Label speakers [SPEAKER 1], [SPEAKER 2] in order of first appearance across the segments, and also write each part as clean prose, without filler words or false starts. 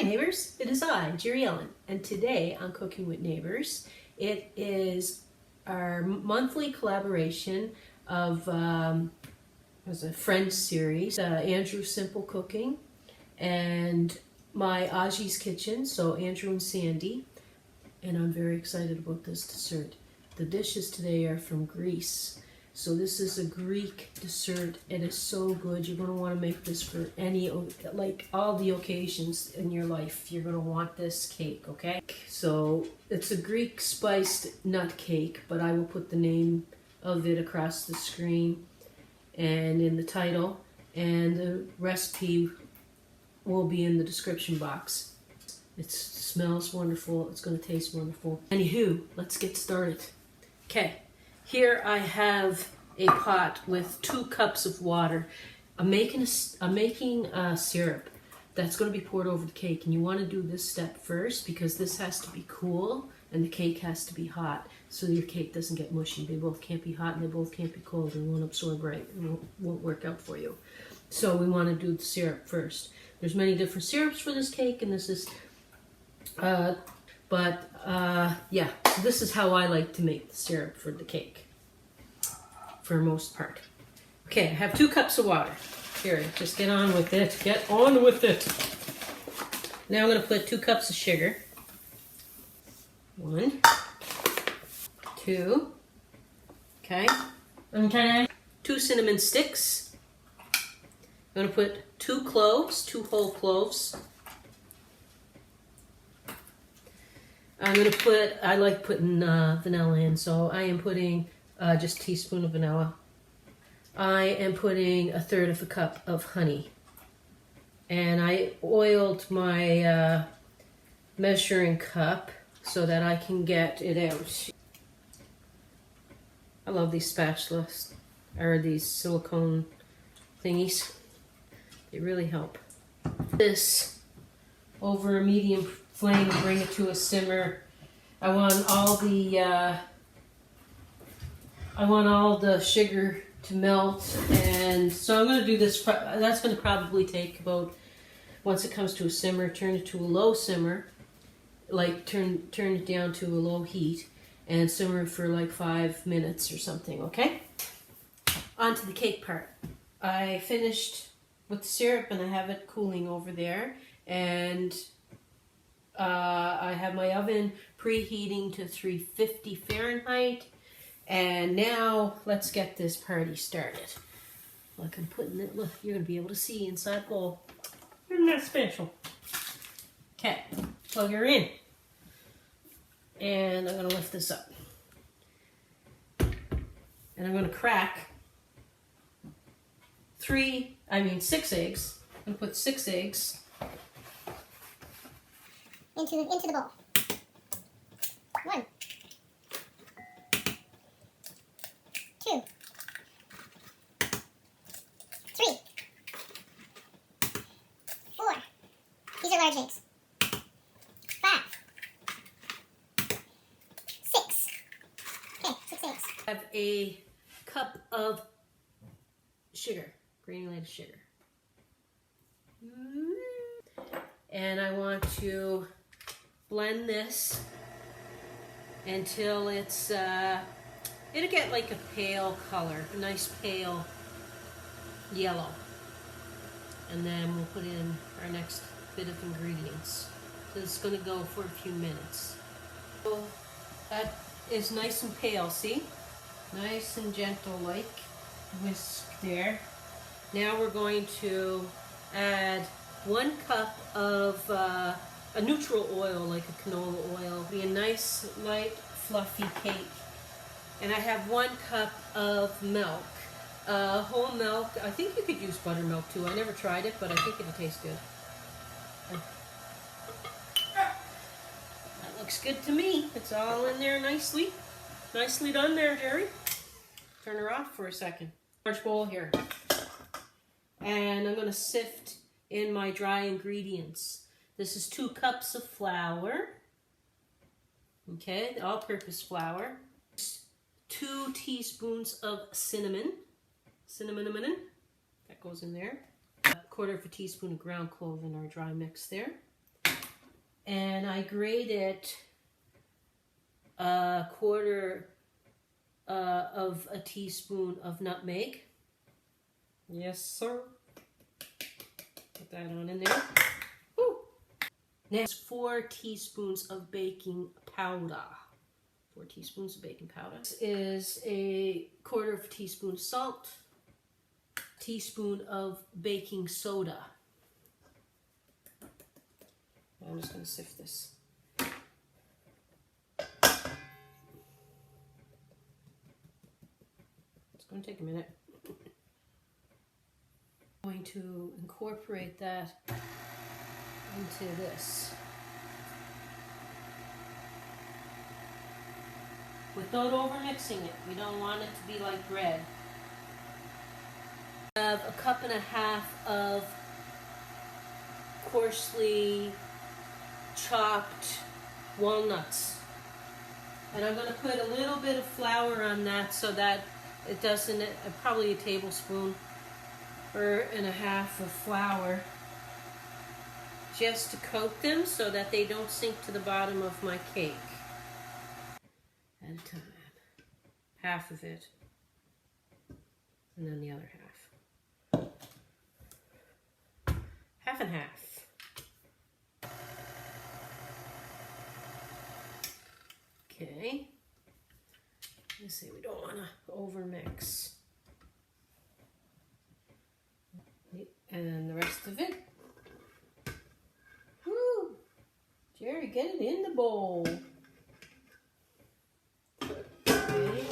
[SPEAKER 1] Hi neighbors, it is I, Jerri-ellen, and today on Cooking with Neighbors, it is our monthly collaboration of it was a Friends series, Andrew Simple Cooking, and my Aji's Kitchen, so Andrew and Sandee, and I'm very excited about this dessert. The dishes today are from Greece. So this is a Greek dessert. It is so good. You're going to want to make this for like all the occasions in your life. You're going to want this cake, okay? So it's a Greek spiced nut cake, but I will put the name of it across the screen and in the title, and the recipe will be in the description box. It smells wonderful. It's going to taste wonderful. Anywho, let's get started. Okay. Here I have a pot with 2 cups of water. I'm making a syrup that's going to be poured over the cake, and you want to do this step first because this has to be cool and the cake has to be hot so your cake doesn't get mushy. They both can't be hot and they both can't be cold. They won't absorb right and won't work out for you. So we want to do the syrup first. There's many different syrups for this cake, and this is yeah, so this is how I like to make the syrup for the cake, for most part. Okay, I have 2 cups of water. Here, just get on with it. Get on with it. Now I'm going to put 2 cups of sugar. 1, 2, okay. 2 cinnamon sticks. I'm going to put 2 cloves, 2 whole cloves. I'm going to put, I like putting vanilla in, so I am putting just a teaspoon of vanilla. I am putting 1/3 cup of honey. And I oiled my measuring cup so that I can get it out. I love these spatulas, or these silicone thingies. They really help. This over a medium flame and bring it to a simmer. I want all the sugar to melt, and so I'm going to do this. That's going to probably take about, once it comes to a simmer, turn it to a low simmer, like turn it down to a low heat, and simmer for like 5 minutes or something. Okay. On to the cake part. I finished with the syrup and I have it cooling over there, and I have my oven preheating to 350 Fahrenheit, and now let's get this party started. Look, I'm putting it, look, you're going to be able to see inside the bowl. Isn't that special? Okay, plug her in. And I'm going to lift this up. And I'm going to crack 6 eggs. I'm going to put 6 eggs into the bowl. 1, 2, 3, 4. These are large eggs. 5, 6. Okay, 6 eggs. I have a cup of sugar, granulated sugar. And I want to blend this until it's, it'll get like a pale color, a nice pale yellow. And then we'll put in our next bit of ingredients. So it's going to go for a few minutes. So that is nice and pale, see? Nice and gentle like. Whisk there. Now we're going to add 1 cup of a neutral oil, like a canola oil. Be a nice, light, fluffy cake. And I have 1 cup of milk. Whole milk. I think you could use buttermilk too. I never tried it, but I think it'll taste good. That looks good to me. It's all in there nicely. Nicely done there, Jerry. Turn her off for a second. Large bowl here. And I'm going to sift in my dry ingredients. This is 2 cups of flour. Okay, all-purpose flour. 2 teaspoons of cinnamon. Cinnamon. That goes in there. 1/4 teaspoon of ground clove in our dry mix there. and I grated a quarter of a teaspoon of nutmeg. Yes, sir. Put that on in there. Woo. Next, 4 teaspoons of baking powder. 4 teaspoons of baking powder. This is a quarter of a teaspoon salt, teaspoon of baking soda. I'm just going to sift this. It's going to take a minute. I'm going to incorporate that into this. Without overmixing it. We don't want it to be like bread. I have a 1.5 cups of coarsely chopped walnuts. And I'm going to put a little bit of flour on that so that it doesn't, probably a tablespoon or and a half of flour, just to coat them so that they don't sink to the bottom of my cake. At a time. Half of it. And then the other half. Half and half. Okay. Let's see, we don't want to overmix. And then the rest of it. Woo! Jerry, get it in the bowl. Okay.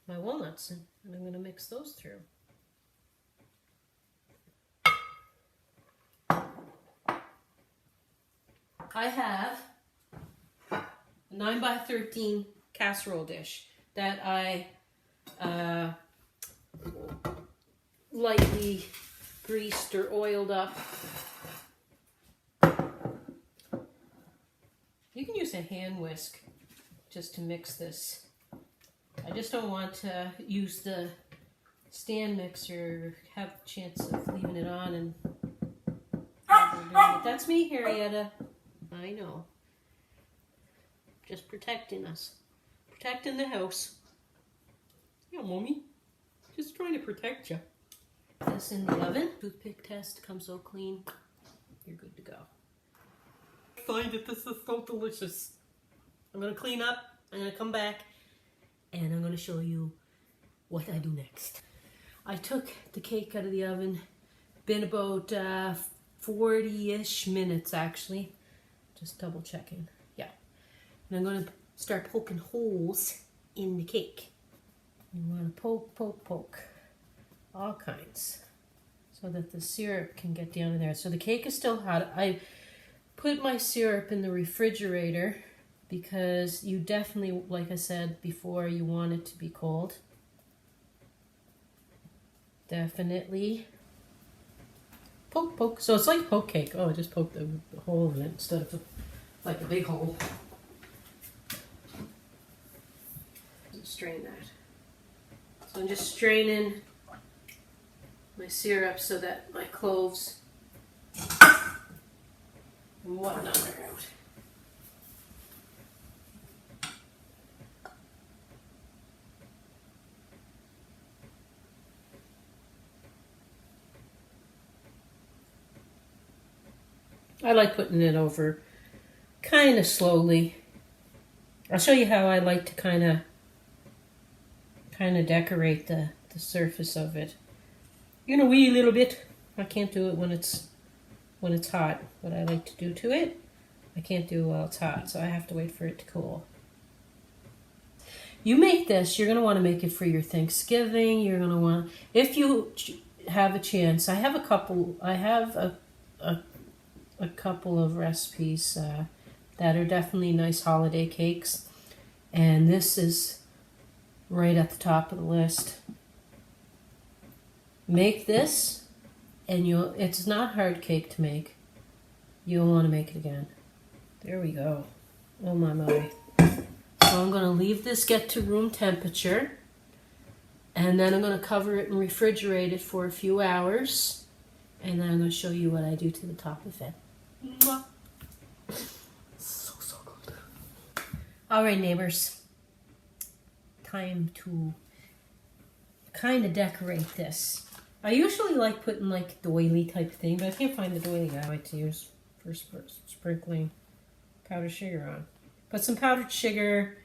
[SPEAKER 1] My walnuts, and I'm going to mix those through. I have a 9x13 casserole dish that I lightly greased or oiled up. You can use a hand whisk just to mix this. I just don't want to use the stand mixer, have a chance of leaving it on and that's me, Jerri-ellen. I know. Just protecting us. Protecting the house. Yeah, Mommy. Just trying to protect you. This in the oven. Toothpick test comes so clean. You're good to go. I find that this is so delicious. I'm going to clean up. I'm going to come back. And I'm going to show you what I do next. I took the cake out of the oven. Been about 40-ish minutes actually. Just double checking. Yeah. And I'm going to start poking holes in the cake. You want to poke, poke, poke. All kinds. So that the syrup can get down in there. So the cake is still hot. I put my syrup in the refrigerator because you definitely, like I said before, you want it to be cold. Definitely. Poke, poke. So it's like poke cake. Oh, I just poked the hole in it instead of like a big hole. Strain that. So I'm just straining my syrup so that my cloves and whatnot are out. I like putting it over kind of slowly. I'll show you how I like to kind of decorate the surface of it. A wee little bit. I can't do it when it's hot. What I like to do to it, I can't do while it's hot, so I have to wait for it to cool. You make this, you're going to want to make it for your Thanksgiving. You're going to want, if you have a chance, I have a couple of recipes that are definitely nice holiday cakes, and this is right at the top of the list. Make this, and it's not hard cake to make. You'll want to make it again. There we go. Oh my. So I'm going to leave this get to room temperature, and then I'm going to cover it and refrigerate it for a few hours, And then I'm going to show you what I do to the top of it. Mwah. So good. All right, neighbors. Time to kind of decorate this. I usually like putting like doily type thing, but I can't find the doily I like to use for sprinkling powdered sugar on. Put some powdered sugar,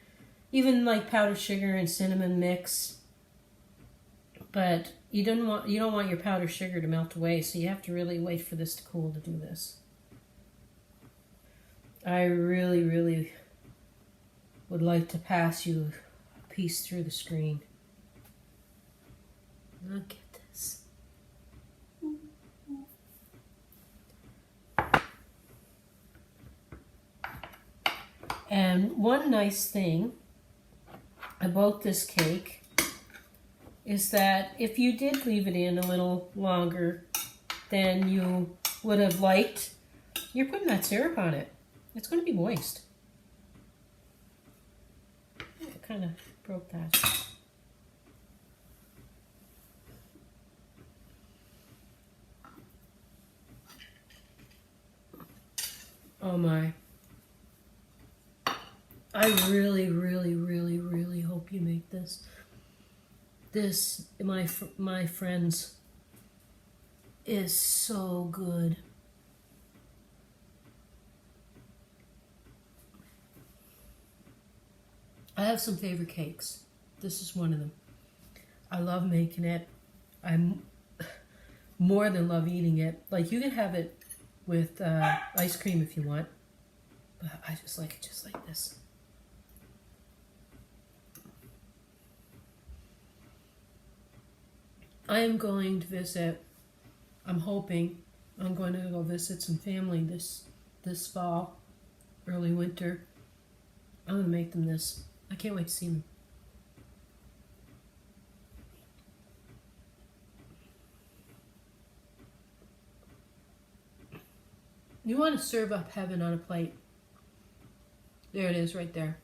[SPEAKER 1] even like powdered sugar and cinnamon mix. But you don't want your powdered sugar to melt away, so you have to really wait for this to cool to do this. I really would like to pass you a piece through the screen. Look at this. And one nice thing about this cake is that if you did leave it in a little longer than you would have liked, you're putting that syrup on it. It's going to be moist. I kind of broke that. Oh my. I really hope you make this. This, my friends, is so good. I have some favorite cakes. This is one of them. I love making it. I more than love eating it. Like, you can have it with ice cream if you want, but I just like it just like this. I am going to visit, I'm hoping, I'm going to go visit some family this fall, early winter. I'm going to make them this. I can't wait to see them. You want to serve up heaven on a plate. There it is right there.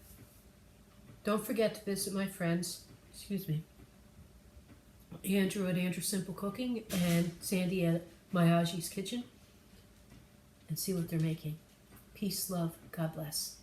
[SPEAKER 1] Don't forget to visit my friends, Andrew at Andrew Simple Cooking and Sandee at My Aji's Kitchen, and see what they're making. Peace, love, God bless.